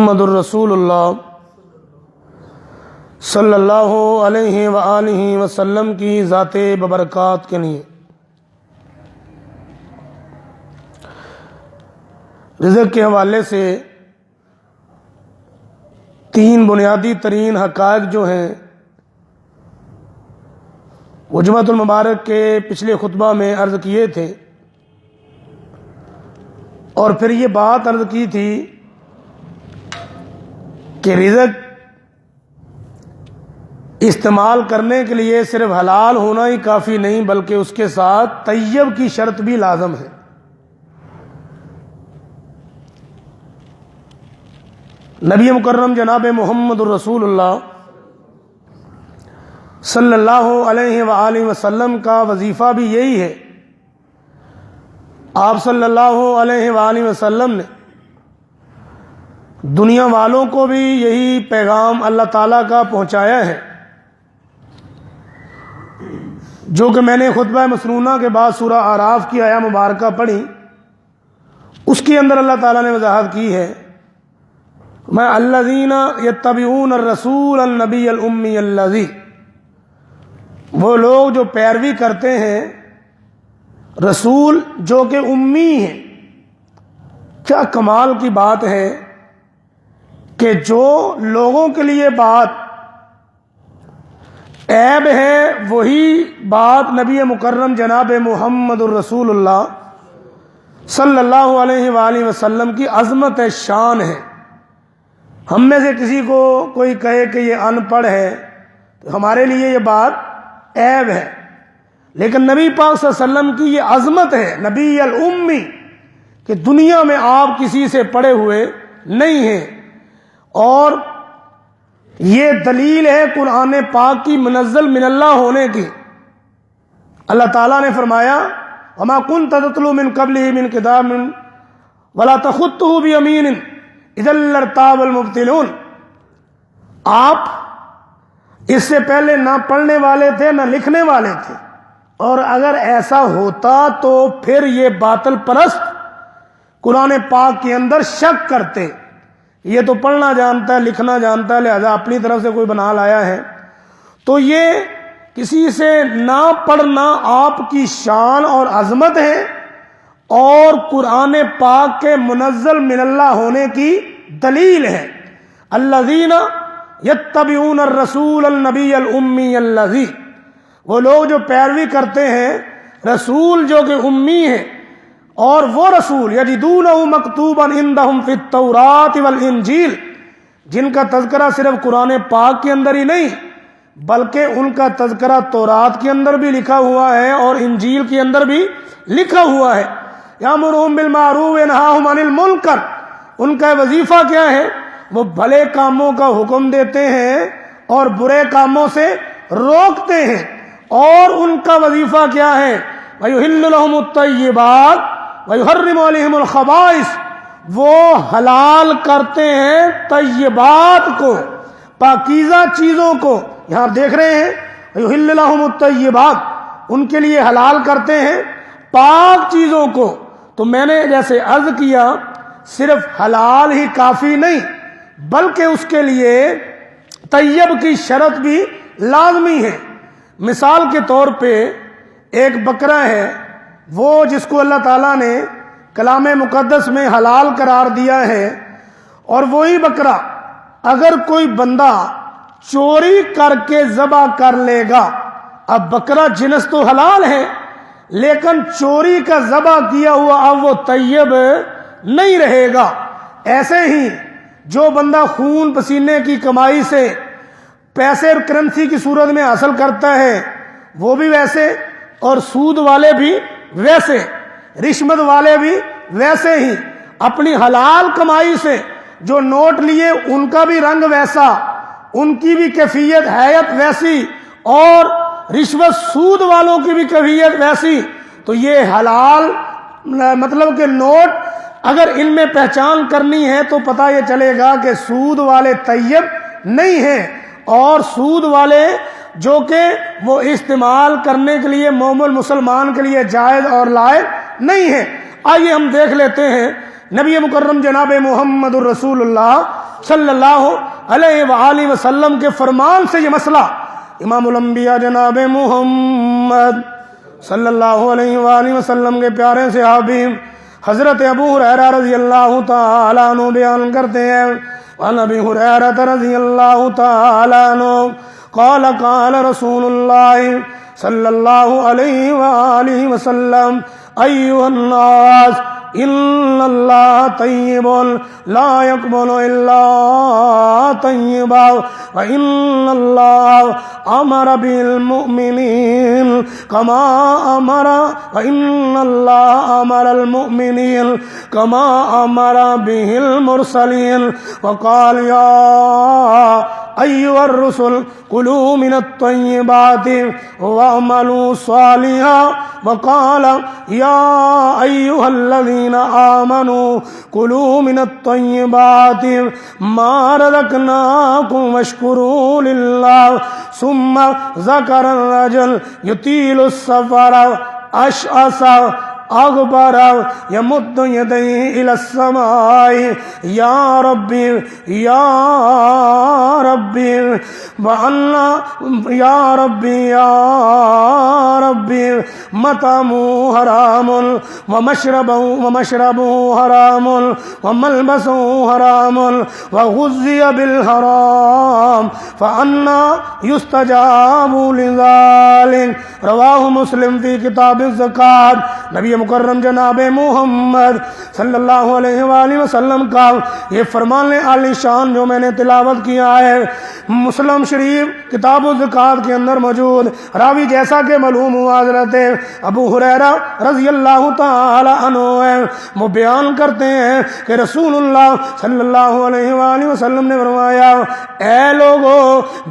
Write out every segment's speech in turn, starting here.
محمد الرسول اللہ صلی اللہ علیہ وآلہ وسلم کی ذات ببرکات کے لیے رزق کے حوالے سے تین بنیادی ترین حقائق جو ہیں وہ جمعۃ المبارک کے پچھلے خطبہ میں عرض کیے تھے، اور پھر یہ بات عرض کی تھی کہ رزق استعمال کرنے کے لیے صرف حلال ہونا ہی کافی نہیں، بلکہ اس کے ساتھ طیب کی شرط بھی لازم ہے۔ نبی مکرم جناب محمد الرسول اللہ صلی اللہ علیہ وآلہ وسلم کا وظیفہ بھی یہی ہے۔ آپ صلی اللہ علیہ وآلہ وسلم نے دنیا والوں کو بھی یہی پیغام اللہ تعالیٰ کا پہنچایا ہے، جو کہ میں نے خطبہ مسنونہ کے بعد سورہ اعراف کی آیہ مبارکہ پڑھی، اس کے اندر اللہ تعالیٰ نے وضاحت کی ہے، میں الذین یتبعون الرسول النبی الامی الذی، وہ لوگ جو پیروی کرتے ہیں رسول جو کہ امی ہیں۔ کیا کمال کی بات ہے کہ جو لوگوں کے لیے بات عیب ہے وہی بات نبی مکرم جناب محمد الرسول اللہ صلی اللہ علیہ وآلہ وسلم کی عظمت شان ہے۔ ہم میں سے کسی کو کوئی کہے کہ یہ ان پڑھ ہے تو ہمارے لیے یہ بات عیب ہے، لیکن نبی پاک صلی اللہ علیہ وسلم کی یہ عظمت ہے، نبی الامی، کہ دنیا میں آپ کسی سے پڑھے ہوئے نہیں ہیں، اور یہ دلیل ہے قرآن پاک کی منزل من اللہ ہونے کی۔ اللہ تعالیٰ نے فرمایا وما كنت تتلو من قبله من کتاب ولا تخطه بيمين اذا لارتاب المبطلون، آپ اس سے پہلے نہ پڑھنے والے تھے نہ لکھنے والے تھے، اور اگر ایسا ہوتا تو پھر یہ باطل پرست قرآن پاک کے اندر شک کرتے، یہ تو پڑھنا جانتا ہے لکھنا جانتا ہے لہذا اپنی طرف سے کوئی بنا لایا ہے۔ تو یہ کسی سے نہ پڑھنا آپ کی شان اور عظمت ہے، اور قرآن پاک کے منزل من اللہ ہونے کی دلیل ہے۔ الذین یتبعون الرسول النبی الامی الذی، وہ لوگ جو پیروی کرتے ہیں رسول جو کہ امی ہیں، اور وہ رسول یجدونہ مکتوبا عندہم فی التوراۃ والانجیل، جن کا تذکرہ صرف قرآن پاک کے اندر ہی نہیں بلکہ ان کا تذکرہ تورات کے اندر بھی لکھا ہوا ہے اور انجیل کے اندر بھی لکھا ہوا ہے۔ یامرہم بالمعروف ینہاہم عن المنکر، ان کا وظیفہ کیا ہے؟ وہ بھلے کاموں کا حکم دیتے ہیں اور برے کاموں سے روکتے ہیں، اور ان کا وظیفہ کیا ہے؟ وَيُحِلُّ لَهُمُ الطَّيِّبَاتِ وَيُحَرِّمُ عَلَيْهِمُ الْخَبَائِثَ، وہ حلال کرتے ہیں طیبات کو، پاکیزہ چیزوں کو۔ یہاں آپ دیکھ رہے ہیں وَيُحِلُّ لَهُمُ الطَّيِّبَاتِ، ان کے لیے حلال کرتے ہیں پاک چیزوں کو۔ تو میں نے جیسے عرض کیا صرف حلال ہی کافی نہیں بلکہ اس کے لیے طیب کی شرط بھی لازمی ہے۔ مثال کے طور پہ ایک بکرا ہے، وہ جس کو اللہ تعالیٰ نے کلام مقدس میں حلال قرار دیا ہے، اور وہی بکرا اگر کوئی بندہ چوری کر کے ذبح کر لے گا، اب بکرا جنس تو حلال ہے لیکن چوری کا ذبح کیا ہوا اب وہ طیب نہیں رہے گا۔ ایسے ہی جو بندہ خون پسینے کی کمائی سے پیسے اور کرنسی کی صورت میں حاصل کرتا ہے وہ بھی ویسے، اور سود والے بھی ویسے، رشوت والے بھی ویسے ہی، اپنی حلال کمائی سے جو نوٹ لیے ان کا بھی رنگ ویسا، ان کی بھی کیفیت حیت ویسی، اور رشوت سود والوں کی بھی کیفیت ویسی۔ تو یہ حلال مطلب کہ نوٹ اگر ان میں پہچان کرنی ہے تو پتہ یہ چلے گا کہ سود والے طیب نہیں ہیں، اور سود والے جو کہ وہ استعمال کرنے کے لیے مومن مسلمان کے لیے جائز اور لائق نہیں ہے۔ آئیے ہم دیکھ لیتے ہیں نبی مکرم جناب محمد الرسول اللہ صلی اللہ علیہ وآلہ وسلم کے فرمان سے یہ مسئلہ امام الانبیاء جناب محمد صلی اللہ علیہ وآلہ وسلم کے پیارے صحابی حضرت ابو ہریرہ رضی اللہ تعالی عنہ بیان کرتے ہیں وعن ابی ہریرہ رضی اللہ تعالی عنہ قال قال رسول اللہ صلی اللہ علیہ وآلہ وسلم ایھا الناس ان اللہ طیب لا يقبل الا طیبا وان اللہ امر بالمؤمنین کما امر وان اللہ امر المؤمنین کما امر به المرسلین وقال یا ایھا الرسل کلوا من الطیبات واعملوا صالحا وقال یا ایھا الذین آمنوا کلوا من الطیبات ما رزقناکم واشکروا للہ ثم ذکر الرجل یطیل السفر اشعث اغبر یمد یدیہ الی السماء یا ربی یا ربی وَأَنَّ یا ربی یا ربی مطعمہ حرام ومشربہ حرام وملبسہ حرام وغذی بالحرام فَأَنَّى يُسْتَجَابُ لِذَلِكَ رواہ مسلم فی کتاب الزکوٰۃ۔ نبی مکرم جناب محمد صلی اللہ علیہ وآلہ وسلم کا یہ فرمان عالی شان جو میں نے تلاوت کیا ہے مسلم شریف کتاب الزکوٰۃ کے اندر موجود، راوی جیسا کہ معلوم ہوا حضرت ابو ہریرہ رضی اللہ تعالی عنہ ہے، وہ بیان کرتے ہیں کہ رسول اللہ صلی اللہ علیہ وآلہ وسلم نے فرمایا اے لوگو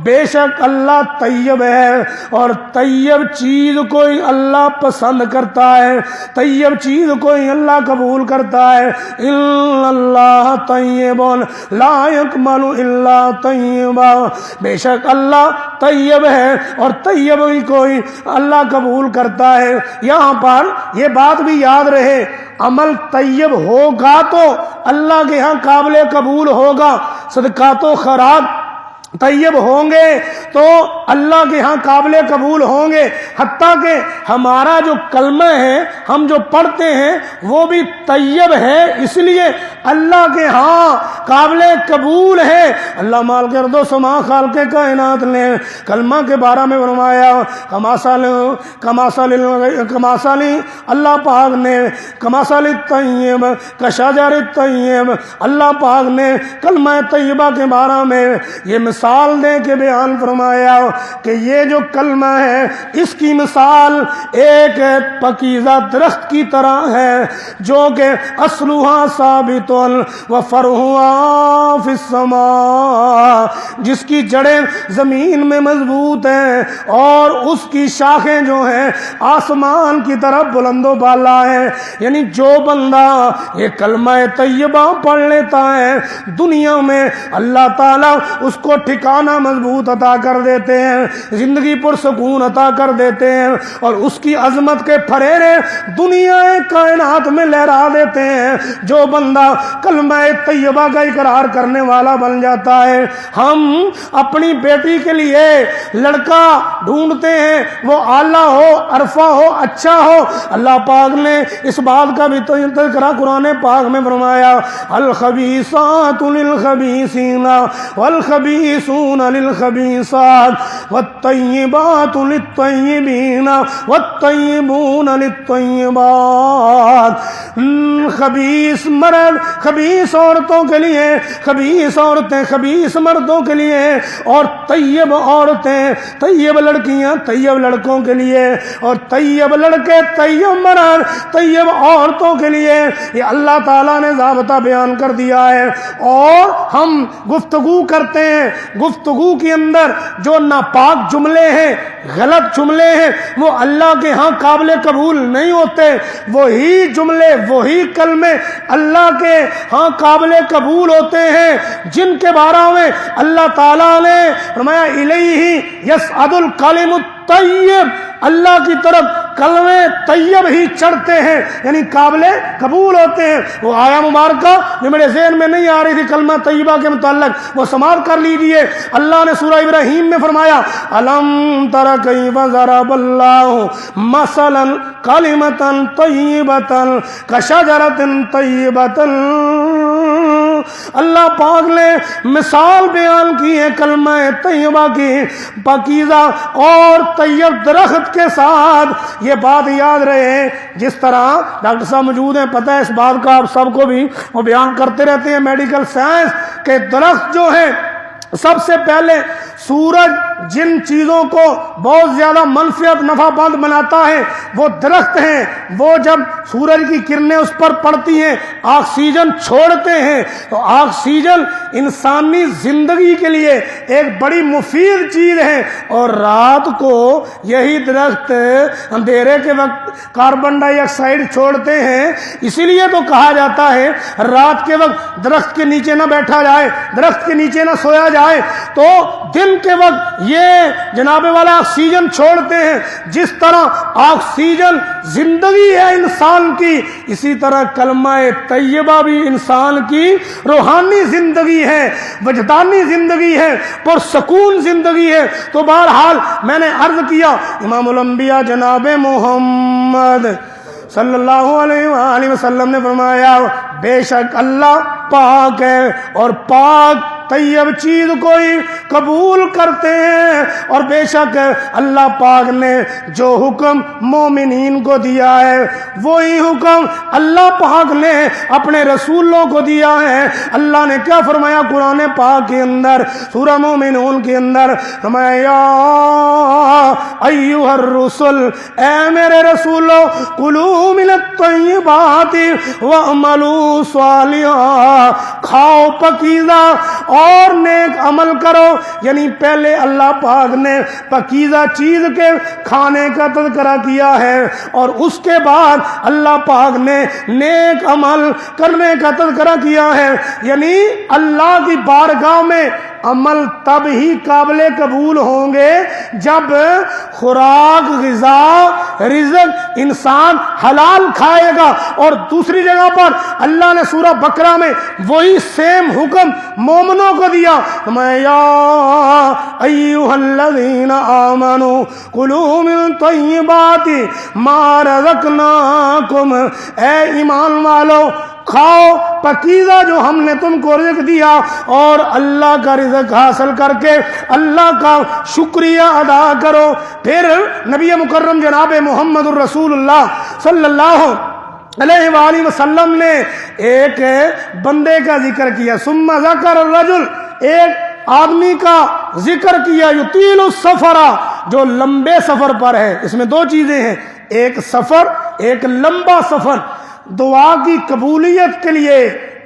بے شک اللہ طیب ہے اور طیب چیز کوئی اللہ پسند کرتا ہے، طیب چیز کوئی اللہ قبول کرتا ہے۔ ان اللہ طیب لا يقبل الا طیبا، بے شک اللہ طیب ہے اور طیب ہی کوئی اللہ قبول کرتا ہے۔ یہاں پر یہ بات بھی یاد رہے عمل طیب ہوگا تو اللہ کے ہاں قابل قبول ہوگا، صدقات و خیرات طیب ہوں گے تو اللہ کے ہاں قابل قبول ہوں گے، حتیٰ کہ ہمارا جو کلمہ ہے ہم جو پڑھتے ہیں وہ بھی طیب ہے، اس لیے اللہ کے ہاں قابل قبول ہے۔ اللہ مال کے ارض و سما خالق کائنات نے کلمہ کے بارے میں فرمایا کماسالی اللہ پاک نے کماسالی طیب کشجر طیب، اللہ پاک نے کلمہ طیبہ کے بارے میں یہ مثال دے کے بیان فرمایا کہ یہ جو کلمہ ہے اس کی مثال ایک پکیزہ درخت کی طرح ہے جو کہ اصلها ثابت وفرعها فی السماء، جس کی جڑیں زمین میں مضبوط ہیں اور اس کی شاخیں جو ہیں آسمان کی طرف بلند و بالا ہیں۔ یعنی جو بندہ یہ کلمہ طیبہ پڑھ لیتا ہے دنیا میں اللہ تعالیٰ اس کو ٹھکانہ مضبوط عطا کر دیتے ہیں، زندگی پر سکون عطا کر دیتے ہیں اور اس کی عظمت کے پھریرے دنیا کائنات میں لہرا دیتے ہیں۔ جو بندہ کلمہ طیبہ کا اقرار کرنے والا بن جاتا ہے، ہم اپنی بیٹی کے لیے لڑکا ڈھونڈتے ہیں وہ اعلیٰ ہو، عرفہ ہو، اچھا ہو، اللہ پاک نے اس بات کا بھی تذکرہ قرآن پاک میں فرمایا الخبیثات للخبیثین والخبیثون للخبیثات والطیبات للطیبین والطیبون للطیبات۔ خبیث مرد خبیث عورتوں کے لیے، خبیث عورتیں خبیث مردوں کے لیے، اور طیب عورتیں طیب لڑکیاں طیب لڑکوں کے لیے، اور طیب لڑکے طیب مرد طیب عورتوں کے لیے۔ یہ اللہ تعالیٰ نے ضابطہ بیان کر دیا ہے اور ہم گفتگو کرتے ہیں، گفتگو کے اندر جو ناپاک جملے ہیں، غلط جملے ہیں، وہ اللہ کے ہاں قابل قبول نہیں ہوتے۔ وہی جملے وہی کلمے اللہ کے ہاں قابل قبول ہوتے ہیں جن کے بارے میں اللہ تعالیٰ نے فرمایا الیہ یصعد الکلم طیب، اللہ کی طرف کلمے طیب ہی چڑھتے ہیں، یعنی قابل قبول ہوتے ہیں۔ وہ آیا مبارکہ جو میرے ذہن میں نہیں آ رہی تھی کلمہ طیبہ کے متعلق، وہ سماعت کر لیجئے۔ اللہ نے سورہ ابراہیم میں فرمایا الم تر کیف ضرب اللہ مثلا کلمۃ طیبۃ کشجرۃ طیبۃ، اللہ پاک نے مثال بیان کی ہے کلمہ طیبہ کی، پاکیزہ اور طیب درخت کے ساتھ۔ یہ بات یاد رہے، جس طرح ڈاکٹر صاحب موجود ہیں، پتہ ہے اس بات کا آپ سب کو بھی، وہ بیان کرتے رہتے ہیں میڈیکل سائنس کے درخت جو ہے، سب سے پہلے سورج جن چیزوں کو بہت زیادہ منفعت نفع بند بناتا ہے وہ درخت ہیں، وہ جب سورج کی کرنیں اس پر پڑتی ہیں آکسیجن چھوڑتے ہیں، تو آکسیجن انسانی زندگی کے لیے ایک بڑی مفید چیز ہے، اور رات کو یہی درخت اندھیرے کے وقت کاربن ڈائی آکسائڈ چھوڑتے ہیں۔ اسی لیے تو کہا جاتا ہے رات کے وقت درخت کے نیچے نہ بیٹھا جائے، درخت کے نیچے نہ سویا جائے، تو دن کے وقت یہ جناب والا آکسیجن چھوڑتے ہیں۔ جس طرح آکسیجن زندگی ہے انسان کی، اسی طرح کلمہ طیبہ بھی انسان کی روحانی زندگی ہے، وجدانی زندگی ہے، پرسکون زندگی ہے۔ تو بہرحال میں نے عرض کیا امام الانبیاء جناب محمد صلی اللہ علیہ وآلہ وسلم نے فرمایا بے شک اللہ پاک ہے، اور پاک طیب چیز کوئی قبول کرتے ہیں، اور بے شک اللہ پاک نے جو حکم مومنین کو دیا ہے وہی حکم اللہ پاک نے اپنے رسولوں کو دیا ہے۔ اللہ نے کیا فرمایا قرآن پاک کے اندر، سورہ مومنون کے اندر فرمایا یا ایھا الرسل، اے میرے رسولو، کلوا من الطیبات واعملوا صالحا، کھاؤ پکیزہ اور نیک عمل کرو۔ یعنی پہلے اللہ پاک نے پکیزہ چیز کے کھانے کا تذکرہ کیا ہے، اور اس کے بعد اللہ پاک نے نیک عمل کرنے کا تذکرہ کیا ہے۔ یعنی اللہ کی بارگاہ میں عمل تب ہی قابل قبول ہوں گے جب خوراک، غذا، رزق انسان حلال کھائے گا۔ اور دوسری جگہ پر اللہ نے سورہ بقرہ میں وہی سیم حکم مومنوں کو دیا، یا ایھا الذین آمنوا کلوا من طیبات ما رزقناکم، اے ایمان والو کھاؤ پکیزہ جو ہم نے تم کو رزق دیا، اور اللہ کا رزق حاصل کر کے اللہ کا شکریہ ادا کرو۔ پھر نبی مکرم جناب محمد الرسول اللہ صلی اللہ علیہ وآلہ وسلم نے ایک بندے کا ذکر کیا، ثم ذکر الرجل، ایک آدمی کا ذکر کیا، یطیل السفر، جو لمبے سفر پر ہے۔ اس میں دو چیزیں ہیں، ایک سفر، ایک لمبا سفر۔ دعا کی قبولیت کے لیے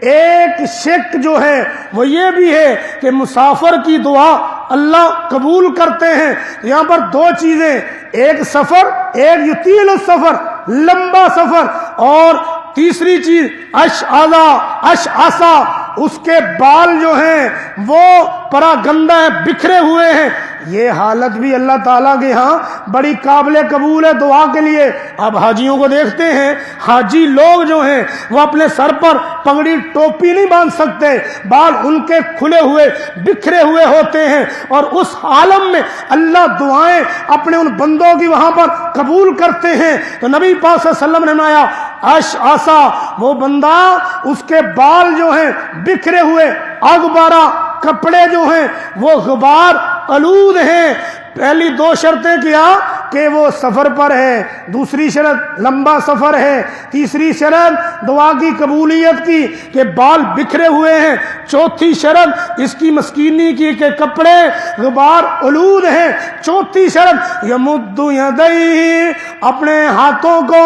ایک شک جو ہے وہ یہ بھی ہے کہ مسافر کی دعا اللہ قبول کرتے ہیں۔ یہاں پر دو چیزیں، ایک سفر، ایک یطیل السفر، لمبا سفر، اور تیسری چیز اشعثا، اس کے بال جو ہیں وہ پراگندہ ہیں، بکھرے ہوئے ہیں۔ یہ حالت بھی اللہ تعالیٰ کے ہاں بڑی قابل قبول ہے دعا کے لیے۔ اب حاجیوں کو دیکھتے ہیں، حاجی لوگ جو ہیں وہ اپنے سر پر پگڑی ٹوپی نہیں باندھ سکتے، بال ان کے کھلے ہوئے بکھرے ہوئے ہوتے ہیں، اور اس عالم میں اللہ دعائیں اپنے ان بندوں کی وہاں پر قبول کرتے ہیں۔ تو نبی پاک صلی اللہ علیہ وسلم نے فرمایا اشعثا، وہ بندہ اس کے بال جو ہیں بکھرے ہوئے، اغبارہ، کپڑے جو ہیں وہ غبار آلود ہیں۔ پہلی دو شرطیں کیا کہ وہ سفر پر ہے، دوسری شرط لمبا سفر ہے، تیسری شرط دعا کی قبولیت کی کہ بال بکھرے ہوئے ہیں، چوتھی شرط اس کی مسکینی کی کہ کپڑے غبار آلود ہیں، چوتھی شرط یمد یدیہ، اپنے ہاتھوں کو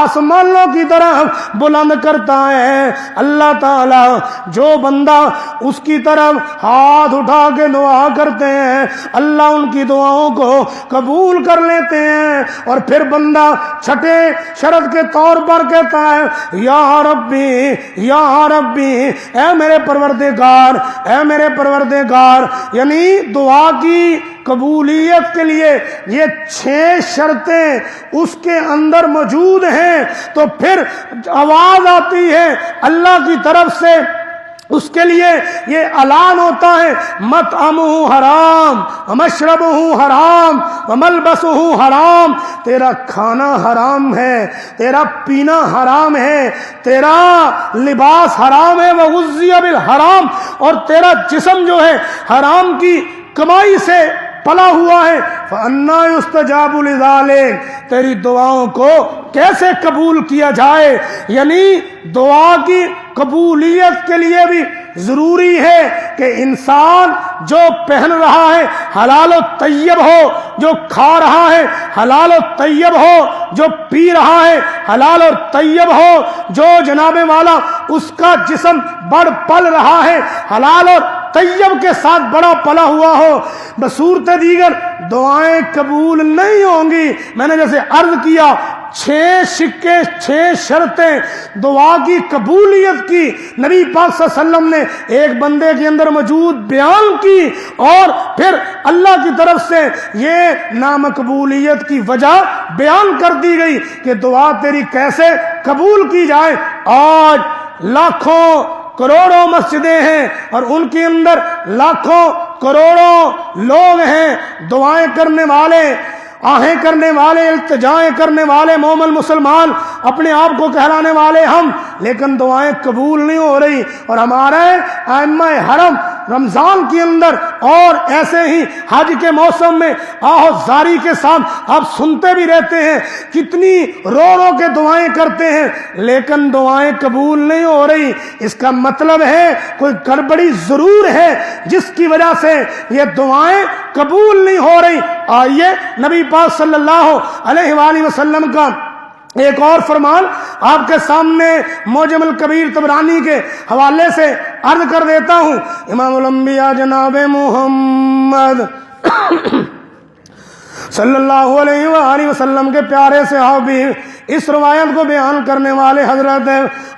آسمانوں کی طرف بلند کرتا ہے۔ اللہ تعالی جو بندہ اس کی طرف ہاتھ اٹھا کے دعا کرتے ہیں اللہ ان کی دعاؤں کو قبول کر لیتے ہیں اور پھر بندہ چھٹے شرط کے طور پر کہتا ہے یا ربی اے میرے پروردگار، اے میرے پروردگار، یعنی دعا کی قبولیت کے لیے یہ 6 شرطیں اس کے اندر موجود ہیں، تو پھر آواز آتی ہے اللہ کی طرف سے، اس کے لیے یہ اعلان ہوتا ہے مطعمہ حرام ومشربہ حرام وملبسہ حرام، تیرا کھانا حرام ہے، تیرا پینا حرام ہے، تیرا لباس حرام ہے، وغذی بالحرام، اور تیرا جسم جو ہے حرام کی کمائی سے پلا ہوا ہے، فَأَنَّا يُسْتَجَابُ لِذَلِكَ، تیری دعاؤں کو کیسے قبول کیا جائے؟ یعنی دعا کی قبولیت کے لیے بھی ضروری ہے کہ انسان جو پہن رہا ہے حلال و طیب ہو، جو کھا رہا ہے حلال و طیب ہو، جو پی رہا ہے حلال اور طیب ہو، جو جناب والا اس کا جسم بڑھ پل رہا ہے حلال اور طیب کے ساتھ بڑا پلا ہوا ہو، بصورت دیگر دعائیں قبول نہیں ہوں گی۔ میں نے جیسے عرض کیا 6 سکے 6 شرطیں دعا کی قبولیت کی نبی پاک صلی اللہ علیہ وسلم نے ایک بندے کے اندر موجود بیان کی، اور پھر اللہ کی طرف سے یہ نامقبولیت کی وجہ بیان کر دی گئی کہ دعا تیری کیسے قبول کی جائے۔ آج لاکھوں کروڑوں مسجدیں ہیں اور ان کے اندر لاکھوں کروڑوں لوگ ہیں، دعائیں کرنے والے، آہیں کرنے والے، التجائیں کرنے والے مومن مسلمان، اپنے آپ کو کہلانے والے ہم، لیکن دعائیں قبول نہیں ہو رہی۔ اور ہمارے ائمہ حرم رمضان کے اندر اور ایسے ہی حج کے موسم میں آہ زاری کے ساتھ آپ سنتے بھی رہتے ہیں، کتنی رو رو کے دعائیں کرتے ہیں، لیکن دعائیں قبول نہیں ہو رہی۔ اس کا مطلب ہے کوئی گڑبڑی ضرور ہے جس کی وجہ سے یہ دعائیں قبول نہیں ہو رہی۔ آئیے نبی پاک صلی اللہ علیہ وآلہ وسلم کا ایک اور فرمان آپ کے سامنے معجم الکبیر طبرانی کے حوالے سے عرض کر دیتا ہوں۔ امام الانبیاء جناب محمد صلی اللہ علیہ وآلہ وسلم کے پیارے صحابی، اس روایت کو بیان کرنے والے حضرت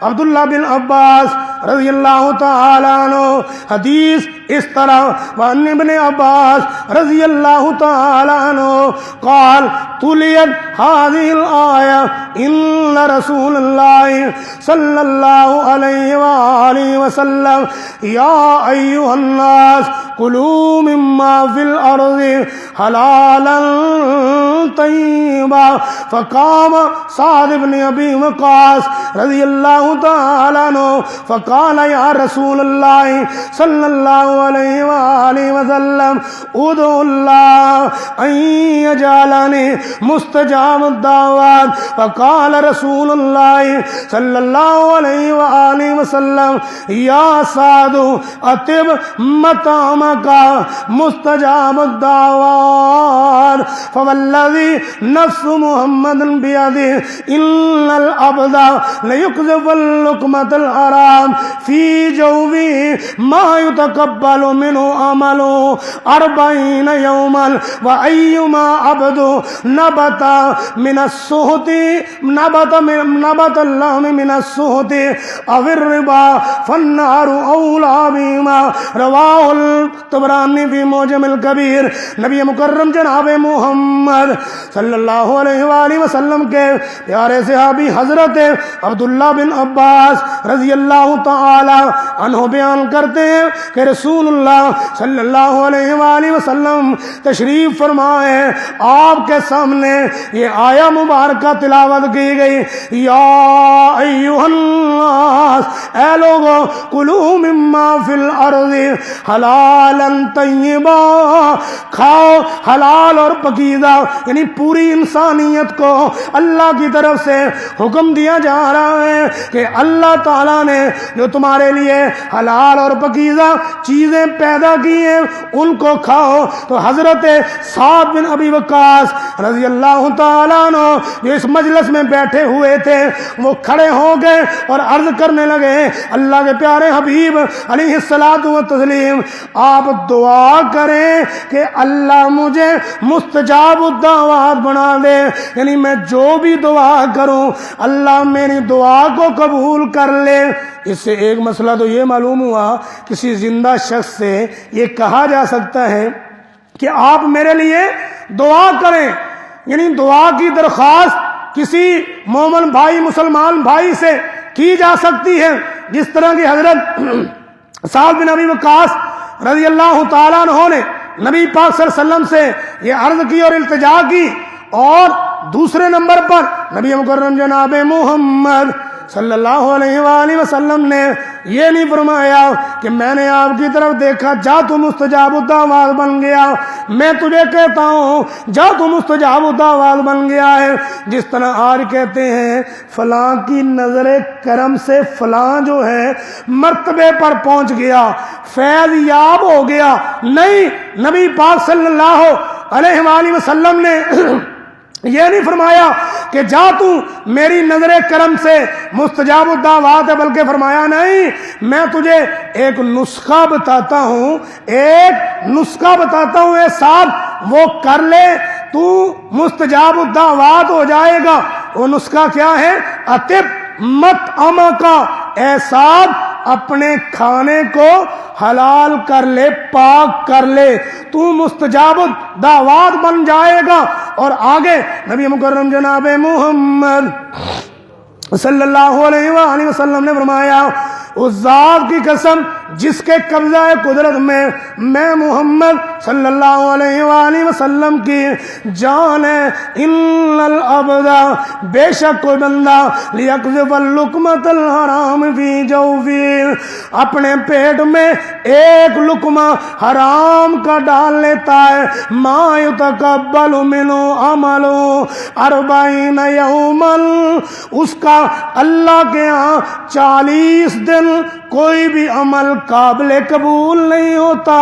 عبداللہ بن عباس رضی اللہ تعالیٰ عنہ، حدیث اس طرح وعن ابن عباس رضی اللہ تعالیٰ عنہ قال تلیت هذه الآية ان رسول اللہ صلی اللہ علیہ وآلہ وسلم یا ایها الناس کلوا مما فی الارض حلالا طیبا، فقام سعد بن ابی وقاص رضی اللہ تعالیٰ عنہ فقال یا رسول اللہ صلی اللہ علیہ وآلہ وسلم ادعو اللہ ان یجعلنی مستجاب الدعوات، فقال رسول اللہ صلی اللہ علیہ وآلہ وسلم یا سعد اطب مطعمک مستجاب الدعوات، فوالذی نفس محمد بیدہ ان العبد لیقذف اللقمۃ الحرام فی جوفہ ما یتقبل منہ عمل 40 یوما، وایما عبد نبت من السحت نبت اللحم من السحت او الربا فالنار اولی بہما، رواہ الطبرانی فی معجم الکبیر۔ نبی مکرم جناب محمد صلی اللہ علیہ وآلہ وسلم کے پیارے صحابی حضرت عبداللہ بن عباس رضی اللہ تعالی عنہ بیان کرتے ہیں کہ رسول اللہ صلی اللہ علیہ وآلہ وسلم تشریف فرمائے، آپ کے سامنے یہ آیہ مبارکہ تلاوت کی گئی، یا ایھا الناس، اے لوگو، کلوا مما فی الارض حلالا طیبا، کھاؤ حلال اور پاکیزہ، یعنی پوری انسانیت کو اللہ کی کی طرف سے حکم دیا جا رہا ہے کہ اللہ تعالیٰ نے جو تمہارے لیے حلال اور پاکیزہ چیزیں پیدا کی ہیں ان کو کھاؤ۔ تو حضرت سعد بن ابی وقاص رضی اللہ تعالیٰ عنہ جو اس مجلس میں بیٹھے ہوئے تھے وہ کھڑے ہو گئے اور عرض کرنے لگے اللہ کے پیارے حبیب علیہ الصلاۃ والتسلیم آپ دعا کریں کہ اللہ مجھے مستجاب الدعوات بنا دے، یعنی میں جو بھی دعا کروں اللہ میری دعا کو قبول کر لے۔ اس سے ایک مسئلہ تو یہ معلوم ہوا کسی زندہ شخص سے یہ کہا جا سکتا ہے کہ آپ میرے لیے دعا کریں، یعنی دعا کی درخواست کسی مومن بھائی مسلمان بھائی سے کی جا سکتی ہے، جس طرح کی حضرت سعد بن ابی وقاص رضی اللہ تعالیٰ عنہ نے نبی پاک صلی اللہ علیہ وسلم سے یہ عرض کی اور التجا کی۔ اور دوسرے نمبر پر نبی مکرم جناب محمد صلی اللہ علیہ وآلہ وسلم نے یہ نہیں فرمایا کہ میں نے آپ کی طرف دیکھا جا تو مستجاب الدعوات بن گیا، میں تجھے کہتا ہوں جا تو مستجاب الدعوات بن گیا ہے، جس طرح آج کہتے ہیں فلاں کی نظر کرم سے فلاں جو ہے مرتبے پر پہنچ گیا، فیض یاب ہو گیا۔ نہیں، نبی پاک صلی اللہ علیہ وآلہ وسلم نے یہ نہیں فرمایا کہ جا تو میری نظر کرم سے مستجاب الدعوات ہے، بلکہ فرمایا نہیں میں تجھے ایک نسخہ بتاتا ہوں، ایک نسخہ بتاتا ہوں اے سعد وہ کر لے تو مستجاب الدعوات ہو جائے گا۔ وہ نسخہ کیا ہے؟ اطب مطعمہ کا، اے سعد اپنے کھانے کو حلال کر لے، پاک کر لے، تو مستجاب دعوات بن جائے گا۔ اور آگے نبی مکرم جناب محمد صلی اللہ علیہ وآلہ وسلم نے فرمایا اس ذات کی قسم جس کے قبضہ قدرت میں محمد صلی اللہ علیہ وآلہ وسلم کی جان ہے، ان العبد بے شک کوئی بندہ لیقذف اللقمۃ الحرام فی جوفی اپنے پیٹ میں ایک لقمہ حرام کا ڈال لیتا ہے، ما یتقبل منہ عمل 40 یوما، اس کا اللہ کے ہاں 40 دن کوئی بھی عمل قابل قبول نہیں ہوتا۔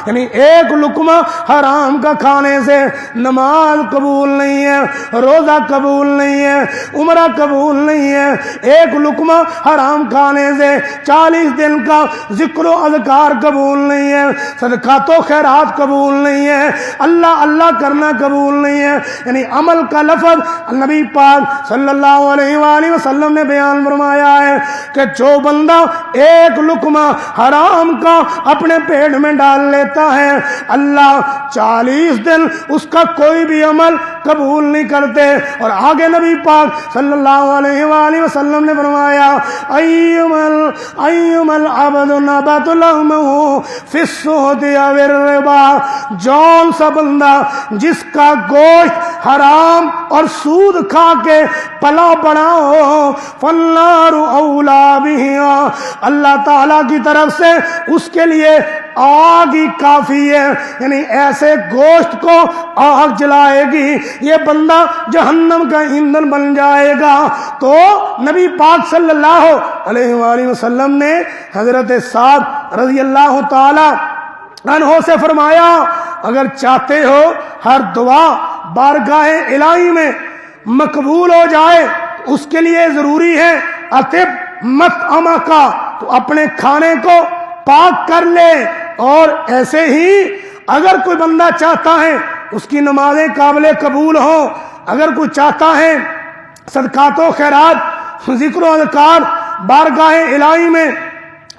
یعنی ایک لقمہ حرام کا کھانے سے نماز قبول نہیں ہے، روزہ قبول نہیں ہے، عمرہ قبول نہیں ہے۔ ایک لقمہ حرام کھانے سے 40 دن کا ذکر و اذکار قبول نہیں ہے، صدقات و خیرات قبول نہیں ہے، اللہ اللہ کرنا قبول نہیں ہے۔ یعنی عمل کا لفظ نبی پاک صلی اللہ علیہ وآلہ وسلم نے بیان فرمایا ہے کہ جو بندہ ایک لقمہ حرام کا اپنے پیٹ میں ڈال لیتا ہے اللہ 40 دن اس کا کوئی بھی عمل قبول نہیں کرتے۔ اور آگے نبی پاک صلی اللہ علیہ وآلہ وسلم نے فرمایا ایما العبد نبت لحمہ فی السحت او الربا، جون سا بندہ جس کا گوشت حرام اور سود کھا کے پلا بڑا ہو فالنار اولا بہا، اللہ تعالیٰ کی طرف سے اس کے لیے آگ ہی کافی ہے، یعنی ایسے گوشت کو آگ جلائے گی یہ بندہ جہنم کا ایندھن بن جائے گا۔ تو نبی پاک صلی اللہ علیہ وآلہ وسلم نے حضرت سعد رضی اللہ تعالی عنہ سے فرمایا اگر چاہتے ہو ہر دعا بارگاہ الہی میں مقبول ہو جائے اس کے لیے ضروری ہے اطب مطعمہ کا، تو اپنے کھانے کو پاک کر لے۔ اور ایسے ہی اگر کوئی بندہ چاہتا ہے اس کی نمازیں قابل قبول ہوں، اگر کوئی چاہتا ہے صدقات و خیرات ذکر و اذکار بارگاہ الہی میں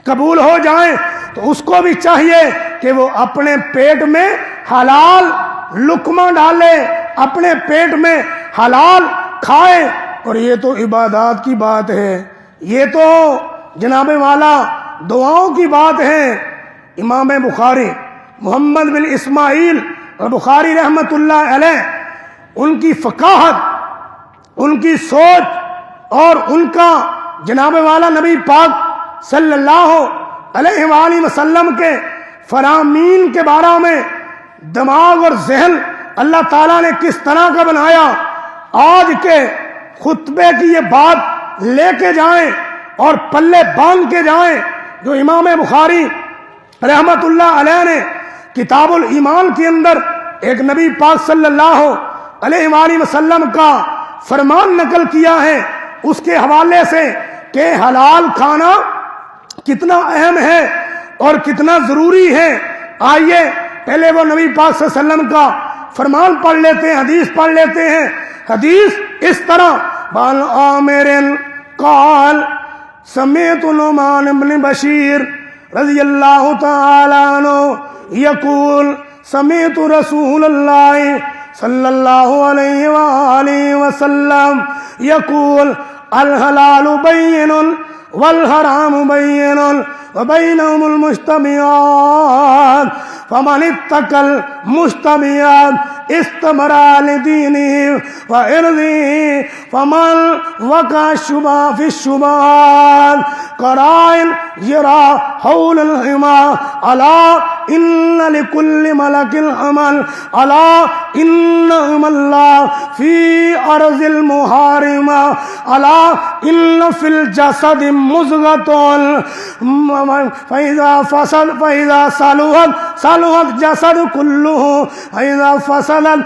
قبول ہو جائیں تو اس کو بھی چاہیے کہ وہ اپنے پیٹ میں حلال لقمہ ڈالے، اپنے پیٹ میں حلال کھائے۔ اور یہ تو عبادات کی بات ہے، یہ تو جناب والا دعاؤں کی بات ہے۔ امام بخاری محمد بن اسماعیل بخاری رحمت اللہ علیہ ان کی فقاہت، ان کی سوچ اور ان کا جناب والا نبی پاک صلی اللہ علیہ وآلہ وسلم کے فرامین کے بارے میں دماغ اور ذہن اللہ تعالیٰ نے کس طرح کا بنایا، آج کے خطبے کی یہ بات لے کے جائیں اور پلے باندھ کے جائیں جو امام بخاری رحمت اللہ علیہ نے کتاب الایمان کے اندر ایک نبی پاک صلی اللہ علیہ وآلہ وسلم کا فرمان نقل کیا ہے، اس کے حوالے سے کہ حلال کھانا کتنا اہم ہے اور کتنا ضروری ہے۔ آئیے پہلے وہ نبی پاک صلی اللہ علیہ وسلم کا فرمان پڑھ لیتے ہیں، حدیث پڑھ لیتے ہیں۔ حدیث اس طرح بان عامر قال سمعت نعمان بن بشیر رضی اللہ تعالی عنہ یقول سمعت رسول اللہ صلی اللہ علیہ وآلہ وسلم یقول الحلال بین والحرام بین وبینہم المشتبہات فمن اتقى المشتبهات استبرأ لدينه وعرضه فمن وقع في الشبهات قرائن يرى حول الحمى ألا إن لكل ملك عمل ألا إن الله في أرض المحارمة ألا إن في الجسد مضغة فإذا صلحت صلحت جسد كله وإذا فسدت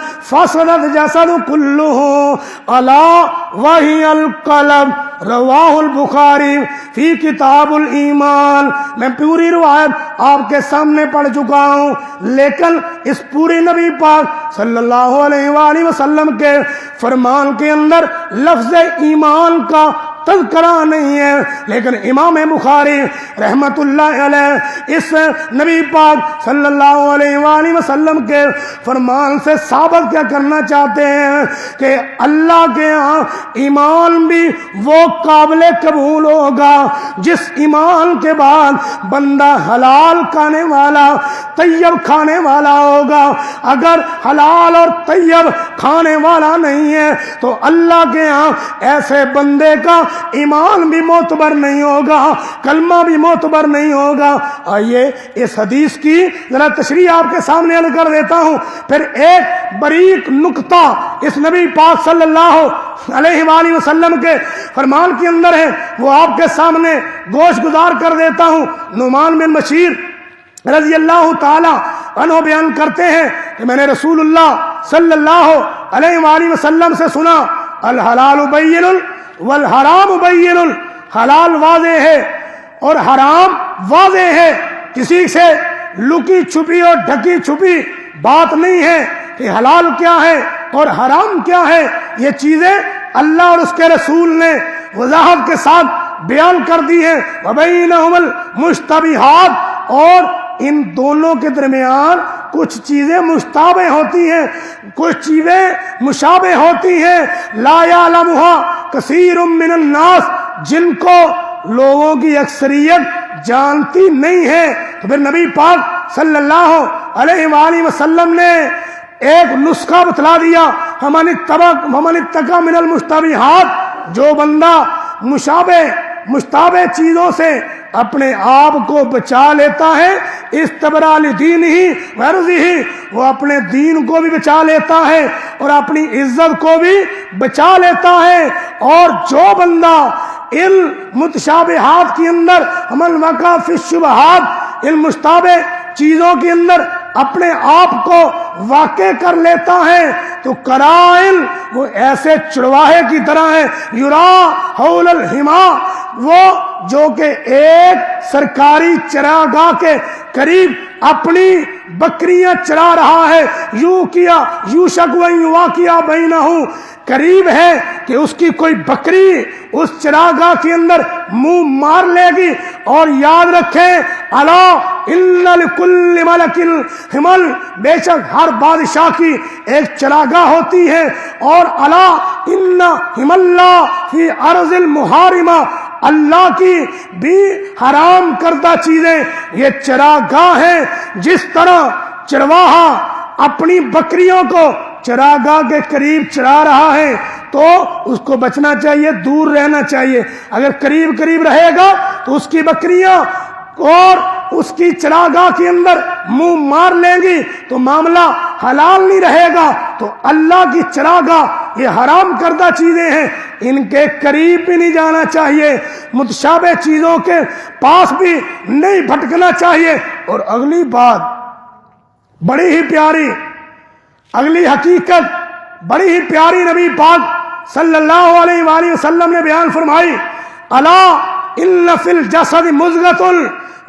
جسد كله ألا وهي القلب رواہ البخاری فی کتاب الایمان۔ میں پوری روایت آپ کے سامنے پڑھ چکا ہوں، لیکن اس پوری نبی پاک صلی اللہ علیہ وآلہ وسلم کے فرمان کے اندر لفظ ایمان کا تذکرہ نہیں ہے، لیکن امام بخاری رحمت اللہ علیہ اس نبی پاک صلی اللہ علیہ وآلہ وسلم کے فرمان سے ثابت کیا کرنا چاہتے ہیں کہ اللہ کے ہاں ایمان بھی وہ قابل قبول ہوگا جس ایمان کے بعد بندہ حلال کھانے والا، طیب کھانے والا ہوگا۔ اگر حلال اور طیب کھانے والا نہیں ہے تو اللہ کے ہاں ایسے بندے کا ایمان بھی معتبر نہیں ہوگا، کلمہ بھی معتبر نہیں ہوگا۔ آئیے اس حدیث کی ذرا تشریح آپ کے سامنے عرض کر دیتا ہوں، پھر ایک باریک نقطہ اس نبی پاک صلی اللہ علیہ وآلہ وسلم کے فرمان کے اندر ہے، وہ آپ کے سامنے گوش گزار کر دیتا ہوں۔ نعمان بن بشیر رضی اللہ تعالی عنہ بیان کرتے ہیں کہ میں نے رسول اللہ صلی اللہ علیہ وآلہ وسلم سے سنا الحلال بین والحرام بین، حلال واضح ہے اور حرام واضح ہے، کسی سے لکی چھپی اور ڈھکی چھپی بات نہیں ہے کہ حلال کیا ہے اور حرام کیا ہے۔ یہ چیزیں اللہ اور اس کے رسول نے وضاحت کے ساتھ بیان کر دی ہیں۔ وبینہم المشتبہات، اور ان دونوں کے درمیان کچھ چیزیں مشتبہ ہوتی ہیں، کچھ چیزیں مشابہ ہوتی ہیں۔ لا یعلمھا کثیر من الناس، جن کو لوگوں کی اکثریت جانتی نہیں ہے۔ تو پھر نبی پاک صلی اللہ علیہ وآلہ وسلم نے ایک نسخہ بتلا دیا، فمن اتقى من المشتبہات، جو بندہ مشابہ چیزوں سے اپنے آپ کو بچا لیتا ہے، استبرأ لدینہ وعرضہ، وہ اپنے دین کو بھی بچا لیتا ہے اور اپنی عزت کو بھی بچا لیتا ہے۔ اور جو بندہ ان متشابہات کے اندر من وقع فی الشبہات، ان مشتبہ چیزوں کے اندر اپنے آپ کو واقع کر لیتا ہے تو قرائن وہ ایسے چڑواہے کی طرح ہے، یرا حول الحما، وہ جو کہ ایک سرکاری چراگاہ کے قریب اپنی بکریاں چرا رہا ہے، یوشک ان یواقع بینہم، قریب ہے کہ اس کی کوئی بکری اس چراگاہ کے اندر منہ مار لے گی۔ اور یاد رکھیں الا ان لکل ملک حمل، بے شک ہر بادشاہ کی ایک چراگاہ ہوتی ہے، اور الا ان حم اللہ فی ارض المحارمہ، اللہ کی بھی حرام کردہ چیزیں یہ چراگاہ ہیں۔ جس طرح چرواہا اپنی بکریوں کو چراگاہ کے قریب چرا رہا ہے تو اس کو بچنا چاہیے، دور رہنا چاہیے۔ اگر قریب رہے گا تو اس کی بکریاں اور اس کی چراگاہ کے اندر منہ مار لیں گی تو معاملہ حلال نہیں رہے گا۔ تو اللہ کی چراگاہ یہ حرام کردہ چیزیں ہیں، ان کے قریب بھی نہیں جانا چاہیے، متشابہ چیزوں کے پاس بھی نہیں بھٹکنا چاہیے۔ اور اگلی بات بڑی ہی پیاری، اگلی حقیقت بڑی ہی پیاری نبی پاک صلی اللہ علیہ وآلہ وسلم نے بیان فرمائی، الا ان فی الجسد مضغۃ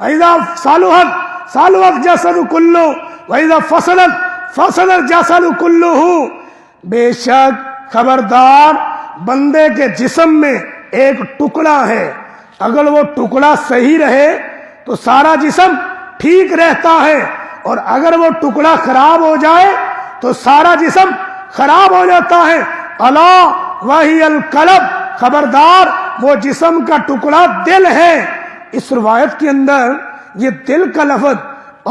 اذا صلحت صلح الجسد کلہ واذا فسدت فسد الجسد کلہ۔ بے شک خبردار، بندے کے جسم میں ایک ٹکڑا ہے، اگر وہ ٹکڑا صحیح رہے تو سارا جسم ٹھیک رہتا ہے، اور اگر وہ ٹکڑا خراب ہو جائے تو سارا جسم خراب ہو جاتا ہے۔ الا وہی القلب، خبردار وہ جسم کا ٹکڑا دل ہے۔ اس روایت کے اندر یہ دل کا لفظ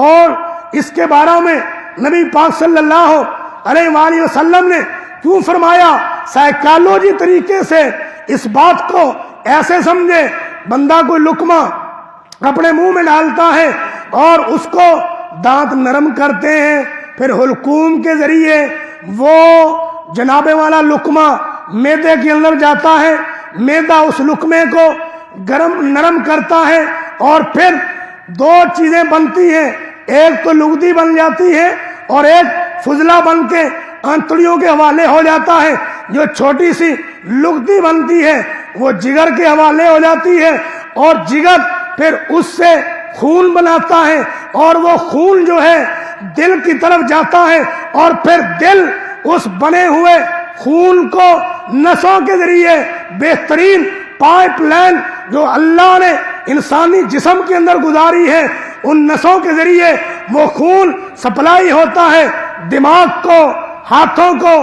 اور اس کے بارے میں نبی پاک صلی اللہ علیہ وآلہ وسلم نے کیوں فرمایا؟ سائیکالوجی طریقے سے اس بات کو ایسے سمجھے، بندہ کوئی لقمہ اپنے منہ میں ڈالتا ہے اور اس کو دانت نرم کرتے ہیں، پھر حلقوم کے ذریعے وہ جنابے والا لقمہ معدے کے اندر جاتا ہے، معدہ اس لقمے کو نرم کرتا ہے، اور پھر دو چیزیں بنتی ہیں، ایک تو لغدی بن جاتی ہے اور ایک فضلہ بن کے آنتڑیوں کے حوالے ہو جاتا ہے۔ جو چھوٹی سی لغدی بنتی ہے وہ جگر کے حوالے ہو جاتی ہے، اور جگر پھر اس سے خون بناتا ہے، اور وہ خون جو ہے دل کی طرف جاتا ہے، اور پھر دل اس بنے ہوئے خون کو نسوں کے ذریعے، بہترین پائپ لائن جو اللہ نے انسانی جسم کے اندر گزاری ہے، ان نسوں کے ذریعے وہ خون سپلائی ہوتا ہے دماغ کو، ہاتھوں کو،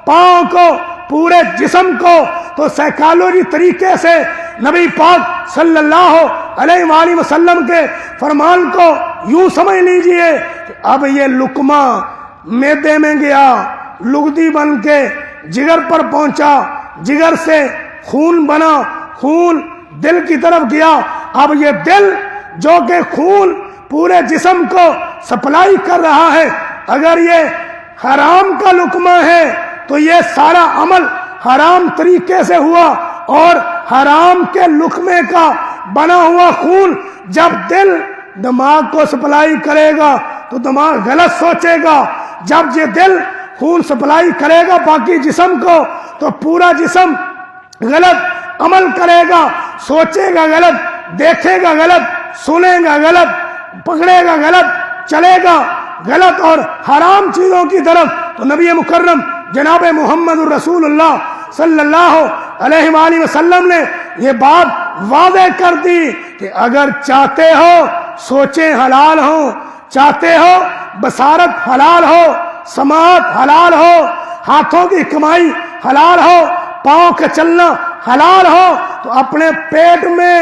پاؤں کو، پورے جسم کو۔ تو سائیکالوجی طریقے سے نبی پاک صلی اللہ علیہ وآلہ وسلم کے فرمان کو یوں سمجھ لیجئے کہ اب یہ لقمہ معدے میں گیا، لغدی بن کے جگر پر پہنچا، جگر سے خون بنا، خون دل کی طرف گیا، اب یہ دل جو کہ خون پورے جسم کو سپلائی کر رہا ہے، اگر یہ حرام کا لقمہ ہے تو یہ سارا عمل حرام طریقے سے ہوا، اور حرام کے لقمے کا بنا ہوا خون جب دل دماغ کو سپلائی کرے گا تو دماغ غلط سوچے گا، جب یہ دل خون سپلائی کرے گا باقی جسم کو تو پورا جسم غلط عمل کرے گا، سوچے گا غلط، دیکھے گا غلط، سنے گا غلط، پکڑے گا غلط، چلے گا غلط اور حرام چیزوں کی طرف۔ تو نبی مکرم جناب محمد رسول اللہ صلی اللہ علیہ وآلہ وسلم نے یہ بات واضح کر دی کہ اگر چاہتے ہو سوچیں حلال ہو، چاہتے ہو بصارت حلال ہو، سماعت حلال ہو، ہاتھوں کی کمائی حلال ہو، پاؤں کا چلنا حلال ہو، تو اپنے پیٹ میں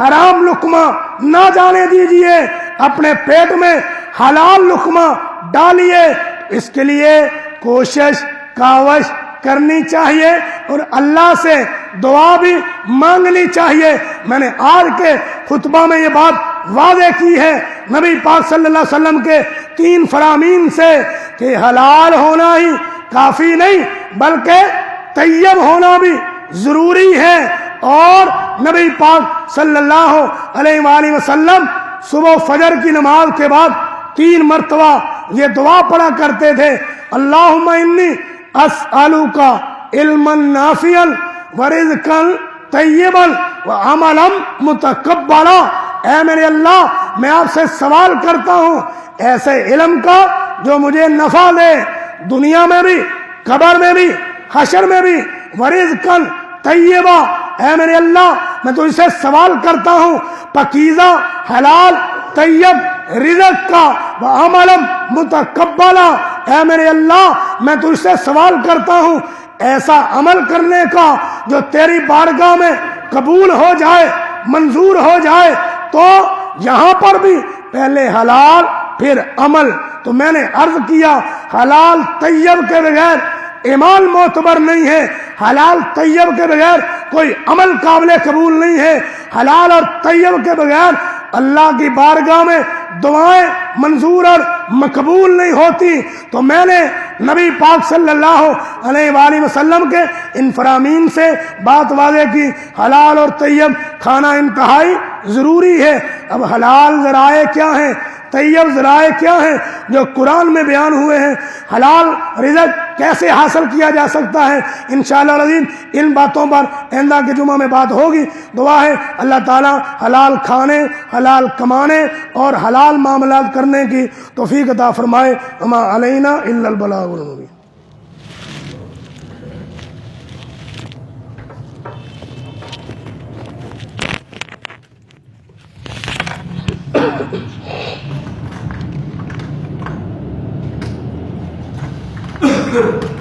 حرام لقمہ نہ جانے دیجئے، اپنے پیٹ میں حلال لقمہ ڈالیے۔ اس کے لیے کوشش کاوش کرنی چاہیے اور اللہ سے دعا بھی مانگنی چاہیے۔ میں نے آج کے خطبہ میں یہ بات واضح کی ہے نبی پاک صلی اللہ علیہ وسلم کے 3 فرامین سے کہ حلال ہونا ہی کافی نہیں بلکہ طیب ہونا بھی ضروری ہے۔ اور نبی پاک صلی اللہ علیہ وآلہ وسلم صبح فجر کی نماز کے بعد 3 مرتبہ یہ دعا پڑھا کرتے تھے، اللہم انی اسألک علما نافعا ورزقا طیبا وعملا متقبلا۔ اے میرے اللہ، میں آپ سے سوال کرتا ہوں ایسے علم کا جو مجھے نفع دے، دنیا میں بھی، قبر میں بھی، حشر میں بھی، ورزقا طیبا۔ اے میرے اللہ، میں تجھ سے سوال کرتا ہوں پاکیزہ حلال طیب رزق کا، وعملا متقبلا۔ اے میرے اللہ، میں تجھ سے سوال کرتا ہوں ایسا عمل کرنے کا جو تیری بارگاہ میں قبول ہو جائے، منظور ہو جائے۔ تو یہاں پر بھی پہلے حلال پھر عمل۔ تو میں نے عرض کیا حلال طیب کے بغیر ایمان معتبر نہیں ہے، حلال طیب کے بغیر کوئی عمل قابل قبول نہیں ہے، حلال اور طیب کے بغیر اللہ کی بارگاہ میں دعائیں منظور اور مقبول نہیں ہوتی، تو میں نے نبی پاک صلی اللہ علیہ وآلہ وسلم کے ان فرامین سے بات واضح کی، حلال اور طیب کھانا انتہائی ضروری ہے۔ اب حلال ذرائع کیا ہیں، طیب ذرائع کیا ہیں جو قرآن میں بیان ہوئے ہیں، حلال رزق کیسے حاصل کیا جا سکتا ہے، انشاءاللہ العظیم ان باتوں پر آئندہ کے جمعہ میں بات ہوگی۔ دعا ہے اللہ تعالی حلال کھانے، حلال کمانے اور حلال معاملات کرنے کی توفیق عطا فرمائے۔ وما علینا الا البلاغ المبین۔ Good.